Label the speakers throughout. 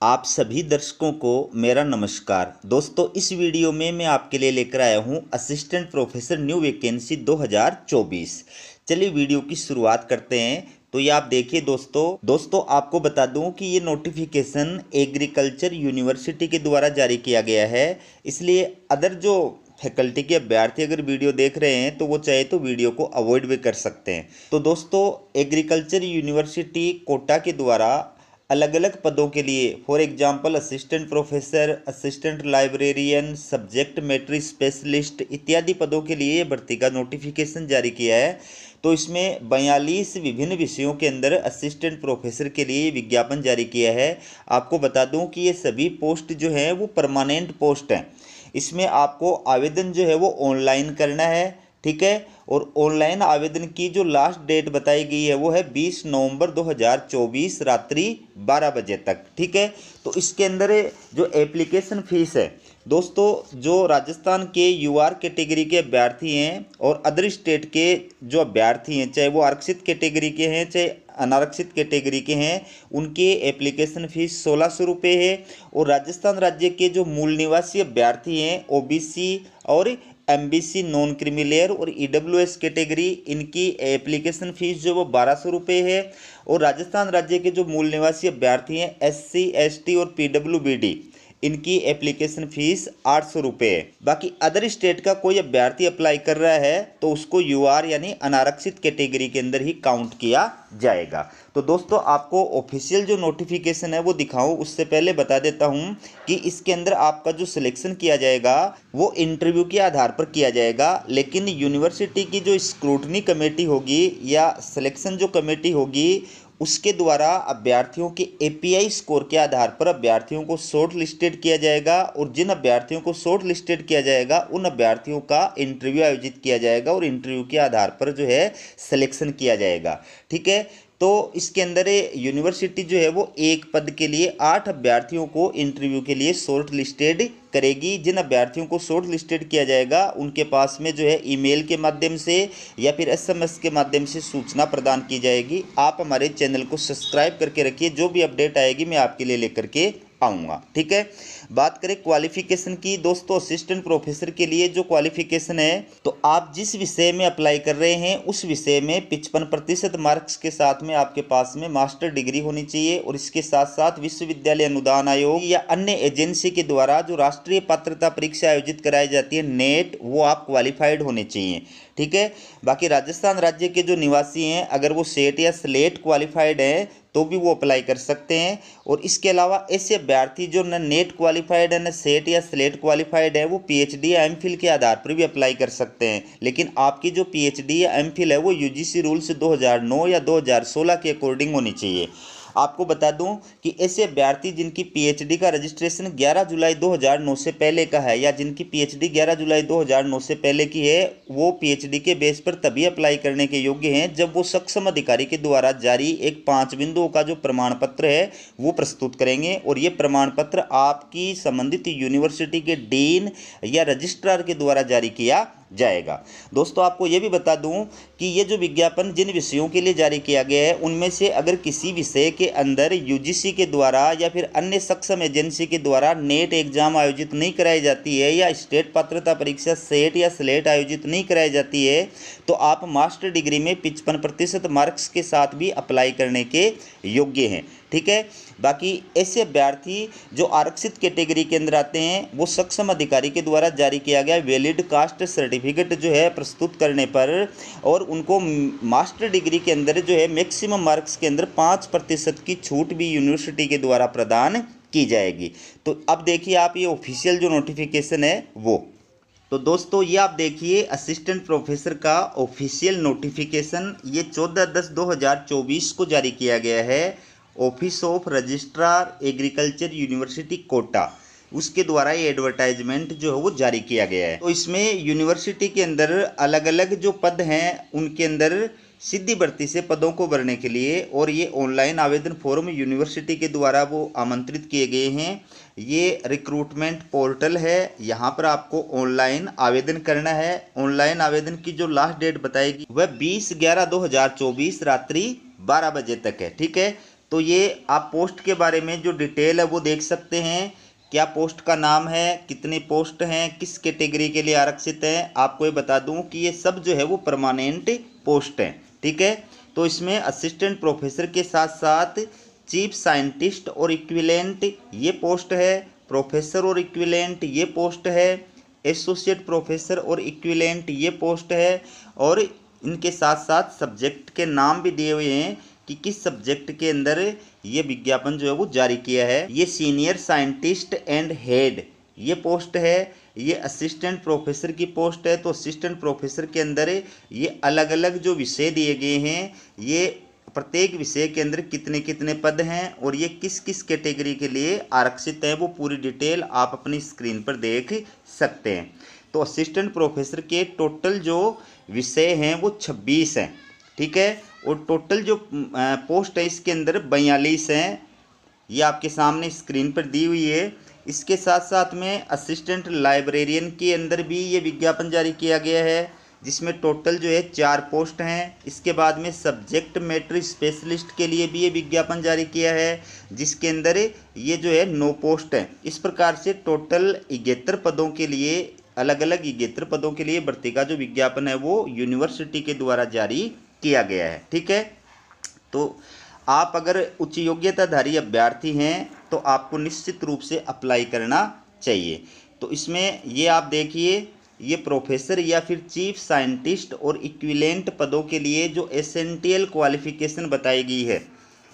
Speaker 1: आप सभी दर्शकों को मेरा नमस्कार। दोस्तों, इस वीडियो में मैं आपके लिए लेकर आया हूं असिस्टेंट प्रोफेसर न्यू वैकेंसी 2024। चलिए वीडियो की शुरुआत करते हैं। तो ये आप देखिए दोस्तों आपको बता दूं कि ये नोटिफिकेशन एग्रीकल्चर यूनिवर्सिटी के द्वारा जारी किया गया है। इसलिए अदर जो फैकल्टी के अभ्यर्थी अगर वीडियो देख रहे हैं तो वो चाहे तो वीडियो को अवॉइड भी कर सकते हैं। तो दोस्तों, एग्रीकल्चर यूनिवर्सिटी कोटा के द्वारा अलग अलग पदों के लिए for example assistant professor, assistant librarian, subject matter specialist इत्यादि पदों के लिए भर्ती का नोटिफिकेशन जारी किया है। तो इसमें 42 विभिन्न विषयों के अंदर असिस्टेंट प्रोफेसर के लिए विज्ञापन जारी किया है। आपको बता दूं कि ये सभी पोस्ट जो हैं वो परमानेंट पोस्ट हैं। इसमें आपको आवेदन जो है वो ऑनलाइन करना है, ठीक है। और ऑनलाइन आवेदन की जो लास्ट डेट बताई गई है वो है 20 नवंबर 2024 रात्रि 12 बजे तक, ठीक है। तो इसके अंदर जो एप्लीकेशन फीस है दोस्तों, जो राजस्थान के यूआर कैटेगरी के अभ्यर्थी हैं और अदर स्टेट के जो अभ्यर्थी हैं, चाहे वो आरक्षित कैटेगरी के हैं चाहे अनारक्षित कैटेगरी के हैं, उनके एप्लीकेशन फीस 1600 रुपये है। और राजस्थान राज्य के जो मूल निवासी अभ्यर्थी हैं, ओबीसी और एमबीसी नॉन क्रीमिलेयर और ईडब्ल्यूएस कैटेगरी, इनकी एप्लीकेशन फ़ीस जो वो 1200 रुपये है। और राजस्थान राज्य के जो मूल निवासी अभ्यर्थी हैं, एससी, एसटी और पीडब्ल्यूबीडी, इनकी एप्लीकेशन फ़ीस 800 रुपये है। बाकी अदर स्टेट का कोई अभ्यर्थी अप्लाई कर रहा है तो उसको यूआर यानी अनारक्षित कैटेगरी के अंदर ही काउंट किया जाएगा। तो दोस्तों, आपको ऑफिशियल जो नोटिफिकेशन है वो दिखाऊं उससे पहले बता देता हूं कि इसके अंदर आपका जो सिलेक्शन किया जाएगा वो इंटरव्यू के आधार पर किया जाएगा। लेकिन यूनिवर्सिटी की जो स्क्रूटनी कमेटी होगी या सिलेक्शन जो कमेटी होगी उसके द्वारा अभ्यर्थियों के एपीआई स्कोर के आधार पर अभ्यर्थियों को शॉर्ट लिस्टेड किया जाएगा। और जिन अभ्यर्थियों को शॉर्ट लिस्टेड किया जाएगा उन अभ्यर्थियों का इंटरव्यू आयोजित किया जाएगा और इंटरव्यू के आधार पर जो है सिलेक्शन किया जाएगा, ठीक है। तो इसके अंदर यूनिवर्सिटी जो है वो एक पद के लिए 8 अभ्यर्थियों को इंटरव्यू के लिए शॉर्ट लिस्टेड करेगी। जिन अभ्यर्थियों को शॉर्ट लिस्टेड किया जाएगा उनके पास में जो है ईमेल के माध्यम से या फिर एसएमएस के माध्यम से सूचना प्रदान की जाएगी। आप हमारे चैनल को सब्सक्राइब करके रखिए, जो भी अपडेट आएगी मैं आपके लिए लेकर के आऊँगा, ठीक है। बात करें क्वालिफिकेशन की दोस्तों, असिस्टेंट प्रोफेसर के लिए जो क्वालिफिकेशन है, तो आप जिस विषय में अप्लाई कर रहे हैं उस विषय में 55% मार्क्स के साथ में आपके पास में मास्टर डिग्री होनी चाहिए। और इसके साथ साथ विश्वविद्यालय अनुदान आयोग या अन्य एजेंसी के द्वारा जो राष्ट्रीय पात्रता परीक्षा आयोजित कराई जाती है नेट, वो आप क्वालिफाइड होने चाहिए, ठीक है। बाकी राजस्थान राज्य के जो निवासी हैं अगर वो सेट या स्लेट क्वालिफाइड हैं तो भी वो अप्लाई कर सकते हैं। और इसके अलावा ऐसे अभ्यर्थी जो न नेट क्वालिफाइड है न सेट या स्लेट क्वालिफाइड है वो पीएचडी या एमफिल के आधार पर भी अप्लाई कर सकते हैं। लेकिन आपकी जो पीएचडी या एमफिल है वो यूजीसी रूल्स 2009 या 2016 के अकॉर्डिंग होनी चाहिए। आपको बता दूं कि ऐसे अभ्यर्थी जिनकी पीएचडी का रजिस्ट्रेशन 11 जुलाई 2009 से पहले का है या जिनकी पीएचडी 11 जुलाई 2009 से पहले की है, वो पीएचडी के बेस पर तभी अप्लाई करने के योग्य हैं जब वो सक्षम अधिकारी के द्वारा जारी एक 5 बिंदुओं का जो प्रमाण पत्र है वो प्रस्तुत करेंगे। और ये प्रमाण पत्र आपकी संबंधित यूनिवर्सिटी के डीन या रजिस्ट्रार के द्वारा जारी किया जाएगा। दोस्तों, आपको ये भी बता दूं कि ये जो विज्ञापन जिन विषयों के लिए जारी किया गया है उनमें से अगर किसी विषय के अंदर यूजीसी के द्वारा या फिर अन्य सक्षम एजेंसी के द्वारा नेट एग्जाम आयोजित नहीं कराई जाती है या स्टेट पात्रता परीक्षा सेट या स्लेट आयोजित नहीं कराई जाती है तो आप मास्टर डिग्री में 55% मार्क्स के साथ भी अप्लाई करने के योग्य हैं, ठीक है। बाकी ऐसे अभ्यर्थी जो आरक्षित कैटेगरी के अंदर आते हैं वो सक्षम अधिकारी के द्वारा जारी किया गया वैलिड कास्ट सर्टिफिकेट जो है प्रस्तुत करने पर और उनको मास्टर डिग्री के अंदर जो है मैक्सिमम मार्क्स के अंदर 5% की छूट भी यूनिवर्सिटी के द्वारा प्रदान की जाएगी। तो अब देखिए आप ये ऑफिशियल जो नोटिफिकेशन है वो, तो दोस्तों ये आप देखिए असिस्टेंट प्रोफेसर का ऑफिशियल नोटिफिकेशन ये 14/10/2024 को जारी किया गया है। Office of registrar agriculture university Kota, उसके द्वारा ये एडवर्टाइजमेंट जो है वो जारी किया गया है। तो इसमें यूनिवर्सिटी के अंदर अलग अलग जो पद हैं उनके अंदर सीधी भर्ती से पदों को भरने के लिए और ये ऑनलाइन आवेदन फॉर्म यूनिवर्सिटी के द्वारा वो आमंत्रित किए गए हैं। ये रिक्रूटमेंट पोर्टल है, यहाँ पर आपको ऑनलाइन आवेदन करना है। ऑनलाइन आवेदन की जो लास्ट डेट बताएगी वह 20/11/2024 रात्रि 12 बजे तक है, ठीक है। तो ये आप पोस्ट के बारे में जो डिटेल है वो देख सकते हैं, क्या पोस्ट का नाम है, कितने पोस्ट हैं, किस कैटेगरी के लिए आरक्षित हैं। आपको ये बता दूं कि ये सब जो है वो परमानेंट पोस्ट हैं, ठीक है। तो इसमें असिस्टेंट प्रोफेसर के साथ साथ चीफ साइंटिस्ट और इक्विवेलेंट ये पोस्ट है, प्रोफेसर और इक्विवेलेंट ये पोस्ट है, एसोसिएट प्रोफेसर और इक्विवेलेंट ये पोस्ट है, और इनके साथ साथ सब्जेक्ट के नाम भी दिए हुए हैं कि किस सब्जेक्ट के अंदर ये विज्ञापन जो है वो जारी किया है। ये सीनियर साइंटिस्ट एंड हेड ये पोस्ट है, ये असिस्टेंट प्रोफेसर की पोस्ट है। तो असिस्टेंट प्रोफेसर के अंदर ये अलग अलग जो विषय दिए गए हैं, ये प्रत्येक विषय के अंदर कितने कितने पद हैं और ये किस किस कैटेगरी के लिए आरक्षित है, वो पूरी डिटेल आप अपनी स्क्रीन पर देख सकते हैं। तो असिस्टेंट प्रोफेसर के टोटल जो विषय हैं वो 26 हैं, ठीक है। और टोटल जो पोस्ट है इसके अंदर 42 हैं, ये आपके सामने स्क्रीन पर दी हुई है। इसके साथ साथ में असिस्टेंट लाइब्रेरियन के अंदर भी ये विज्ञापन जारी किया गया है, जिसमें टोटल जो है 4 पोस्ट हैं। इसके बाद में सब्जेक्ट मैटर स्पेशलिस्ट के लिए भी ये विज्ञापन जारी किया है, जिसके अंदर ये जो है 9 पोस्ट हैं। इस प्रकार से टोटल 71 पदों के लिए, अलग अलग 71 पदों के लिए भर्ती का जो विज्ञापन है वो यूनिवर्सिटी के द्वारा जारी किया गया है, ठीक है। तो आप अगर उच्च योग्यताधारी अभ्यर्थी हैं तो आपको निश्चित रूप से अप्लाई करना चाहिए। तो इसमें ये आप देखिए, ये प्रोफेसर या फिर चीफ साइंटिस्ट और इक्विवेलेंट पदों के लिए जो एसेंशियल क्वालिफिकेशन बताई गई है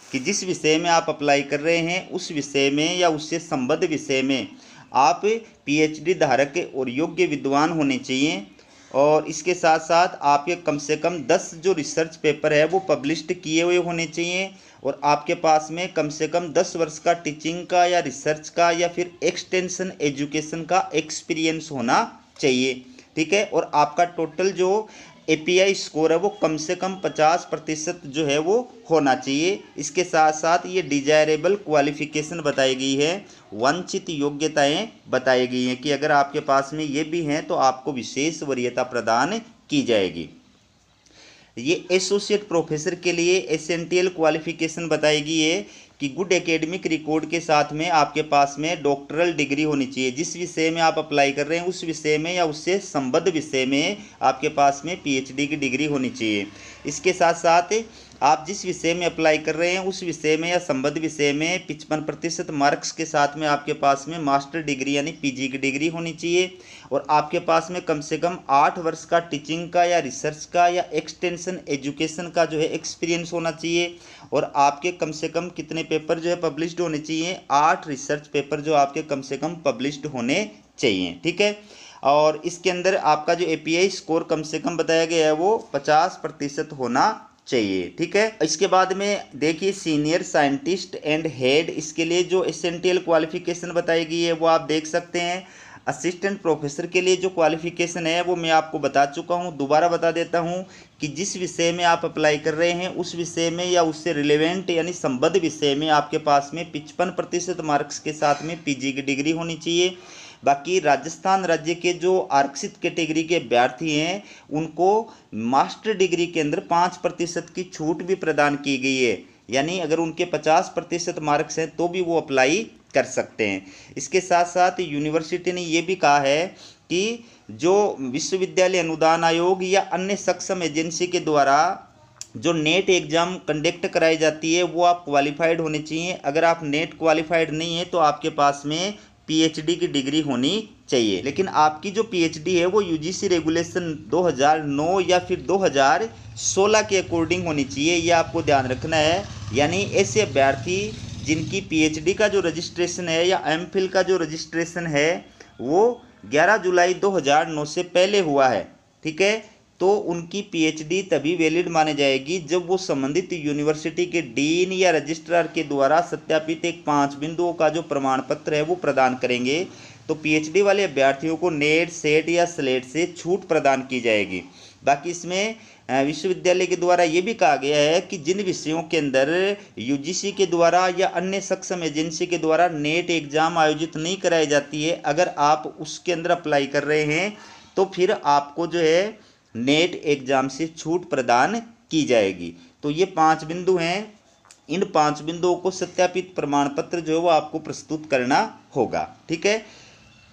Speaker 1: कि जिस विषय में आप अप्लाई कर रहे हैं उस विषय में या उससे संबद्ध विषय में आप पीएचडी धारक और योग्य विद्वान होने चाहिए। और इसके साथ साथ आपके कम से कम 10 जो रिसर्च पेपर है वो पब्लिश्ड किए हुए होने चाहिए, और आपके पास में कम से कम 10 वर्ष का टीचिंग का या रिसर्च का या फिर एक्सटेंशन एजुकेशन का एक्सपीरियंस होना चाहिए, ठीक है। और आपका टोटल जो एपीआई स्कोर है वो कम से कम 50% जो है वो होना चाहिए। इसके साथ साथ ये डिजायरेबल क्वालिफिकेशन बताई गई है, वांछित योग्यताएं बताई गई हैं कि अगर आपके पास में ये भी हैं तो आपको विशेष वरीयता प्रदान की जाएगी। ये एसोसिएट प्रोफेसर के लिए एसेंशियल क्वालिफिकेशन बताई गई है कि गुड एकेडमिक रिकॉर्ड के साथ में आपके पास में डॉक्टरल डिग्री होनी चाहिए। जिस विषय में आप अप्लाई कर रहे हैं उस विषय में या उससे संबद्ध विषय में आपके पास में पीएचडी की डिग्री होनी चाहिए। इसके साथ साथ आप जिस विषय में अप्लाई कर रहे हैं उस विषय में या संबद्ध विषय में 55% मार्क्स के साथ में आपके पास में मास्टर डिग्री यानी पीजी की डिग्री होनी चाहिए, और आपके पास में कम से कम 8 वर्ष का टीचिंग का या रिसर्च का या एक्सटेंशन एजुकेशन का जो है एक्सपीरियंस होना चाहिए, और आपके कम से कम कितने पेपर जो है पब्लिश्ड होने चाहिए, 8 रिसर्च पेपर जो आपके कम से कम पब्लिश्ड होने चाहिए, ठीक है। और इसके अंदर आपका जो एपीआई स्कोर कम से कम बताया गया है वो 50% होना चाहिए, ठीक है। इसके बाद में देखिए सीनियर साइंटिस्ट एंड हेड, इसके लिए जो एसेंशियल क्वालिफिकेशन बताई गई है वो आप देख सकते हैं। असिस्टेंट प्रोफेसर के लिए जो क्वालिफिकेशन है वो मैं आपको बता चुका हूँ, दोबारा बता देता हूँ कि जिस विषय में आप अप्लाई कर रहे हैं उस विषय में या उससे रिलेवेंट यानी संबद्ध विषय में आपके पास में 55% मार्क्स के साथ में पीजी की डिग्री होनी चाहिए। बाकी राजस्थान राज्य के जो आरक्षित कैटेगरी के अभ्यर्थी हैं उनको मास्टर डिग्री के अंदर 5% की छूट भी प्रदान की गई है, यानी अगर उनके 50% मार्क्स हैं तो भी वो अप्लाई कर सकते हैं। इसके साथ साथ यूनिवर्सिटी ने ये भी कहा है कि जो विश्वविद्यालय अनुदान आयोग या अन्य सक्षम एजेंसी के द्वारा जो नेट एग्ज़ाम कंडक्ट कराई जाती है वो आप क्वालिफाइड होने चाहिए। अगर आप नेट क्वालिफाइड नहीं है तो आपके पास में पीएचडी की डिग्री होनी चाहिए, लेकिन आपकी जो पीएचडी है वो यूजीसी रेगुलेशन 2009 या फिर 2016 के अकॉर्डिंग होनी चाहिए, ये आपको ध्यान रखना है। यानी ऐसे अभ्यर्थी जिनकी पीएचडी का जो रजिस्ट्रेशन है या एमफिल का जो रजिस्ट्रेशन है वो 11 जुलाई 2009 से पहले हुआ है, ठीक है, तो उनकी पीएचडी तभी वैलिड माने जाएगी जब वो संबंधित यूनिवर्सिटी के डीन या रजिस्ट्रार के द्वारा सत्यापित एक 5 बिंदुओं का जो प्रमाण पत्र है वो प्रदान करेंगे। तो पीएचडी वाले अभ्यर्थियों को नेट, सेट या स्लेट से छूट प्रदान की जाएगी। बाकी इसमें विश्वविद्यालय के द्वारा ये भी कहा गया है कि जिन विषयों के अंदर यूजीसी के द्वारा या अन्य सक्षम एजेंसी के द्वारा नेट एग्ज़ाम आयोजित नहीं कराई जाती है, अगर आप उसके अंदर अप्लाई कर रहे हैं तो फिर आपको जो है नेट एग्ज़ाम से छूट प्रदान की जाएगी। तो ये 5 बिंदु हैं इन 5 बिंदुओं को सत्यापित प्रमाण पत्र जो है वो आपको प्रस्तुत करना होगा। ठीक है,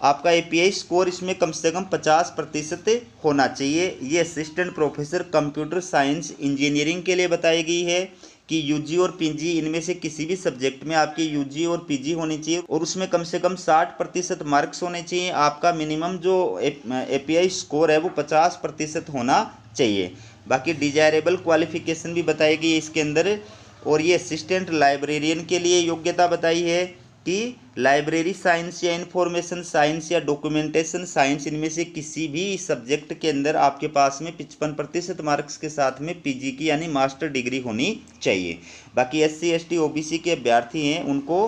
Speaker 1: आपका एपीआई स्कोर इसमें कम से कम 50% होना चाहिए। ये assistant professor computer science engineering के लिए बताई गई है कि यूजी और पीजी इनमें से किसी भी सब्जेक्ट में आपकी यूजी और पीजी होनी चाहिए और उसमें कम से कम 60% मार्क्स होने चाहिए। आपका मिनिमम जो एपीआई स्कोर है वो 50% होना चाहिए। बाकी डिजायरेबल क्वालिफिकेशन भी बताई गई है इसके अंदर। और ये असिस्टेंट लाइब्रेरियन के लिए योग्यता बताई है कि लाइब्रेरी साइंस या इंफॉर्मेशन साइंस या डॉक्यूमेंटेशन साइंस इनमें से किसी भी सब्जेक्ट के अंदर आपके पास में 55% मार्क्स के साथ में पीजी की यानी मास्टर डिग्री होनी चाहिए। बाकी एससी एसटी ओबीसी के अभ्यर्थी हैं उनको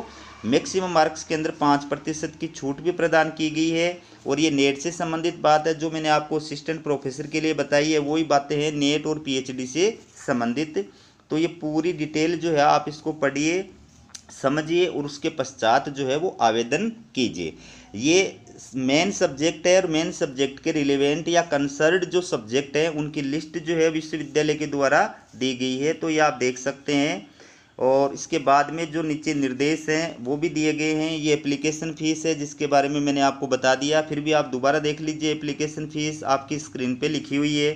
Speaker 1: मैक्सिमम मार्क्स के अंदर 5% की छूट भी प्रदान की गई है। और ये नेट से संबंधित बात है जो मैंने आपको असिस्टेंट प्रोफेसर के लिए बताई है, वही बातें हैं नेट और पीएचडी से संबंधित। तो ये पूरी डिटेल जो है आप इसको पढ़िए, समझिए और उसके पश्चात जो है वो आवेदन कीजिए। ये मेन सब्जेक्ट है और मेन सब्जेक्ट के रिलेवेंट या कंसर्न्ड जो सब्जेक्ट है उनकी लिस्ट जो है विश्वविद्यालय के द्वारा दी गई है, तो ये आप देख सकते हैं। और इसके बाद में जो नीचे निर्देश हैं वो भी दिए गए हैं। ये एप्लीकेशन फ़ीस है जिसके बारे में मैंने आपको बता दिया, फिर भी आप दोबारा देख लीजिए। एप्लीकेशन फ़ीस आपकी स्क्रीन पे लिखी हुई है।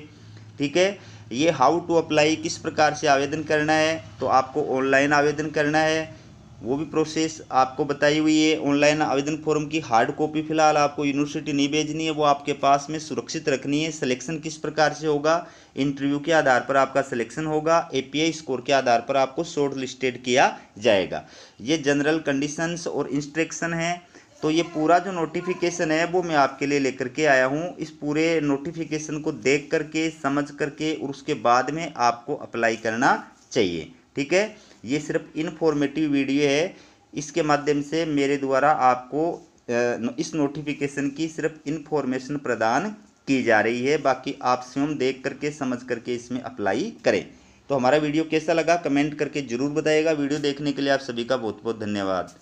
Speaker 1: ठीक है, ये हाउ टू अप्लाई, किस प्रकार से आवेदन करना है, तो आपको ऑनलाइन आवेदन करना है, वो भी प्रोसेस आपको बताई हुई है। ऑनलाइन आवेदन फॉर्म की हार्ड कॉपी फिलहाल आपको यूनिवर्सिटी नहीं भेजनी है, वो आपके पास में सुरक्षित रखनी है। सिलेक्शन किस प्रकार से होगा, इंटरव्यू के आधार पर आपका सिलेक्शन होगा, एपीआई स्कोर के आधार पर आपको शॉर्ट लिस्टेड किया जाएगा। ये जनरल कंडीशंस और इंस्ट्रक्शन है। तो ये पूरा जो नोटिफिकेशन है वो मैं आपके लिए लेकर के आया हूँ। इस पूरे नोटिफिकेशन को देख करके, समझ करके और उसके बाद में आपको अप्लाई करना चाहिए। ठीक है, ये सिर्फ इन्फॉर्मेटिव वीडियो है, इसके माध्यम से मेरे द्वारा आपको इस नोटिफिकेशन की सिर्फ इन्फॉर्मेशन प्रदान की जा रही है। बाकी आप स्वयं देख करके, समझ करके इसमें अप्लाई करें। तो हमारा वीडियो कैसा लगा कमेंट करके ज़रूर बताइएगा। वीडियो देखने के लिए आप सभी का बहुत बहुत धन्यवाद।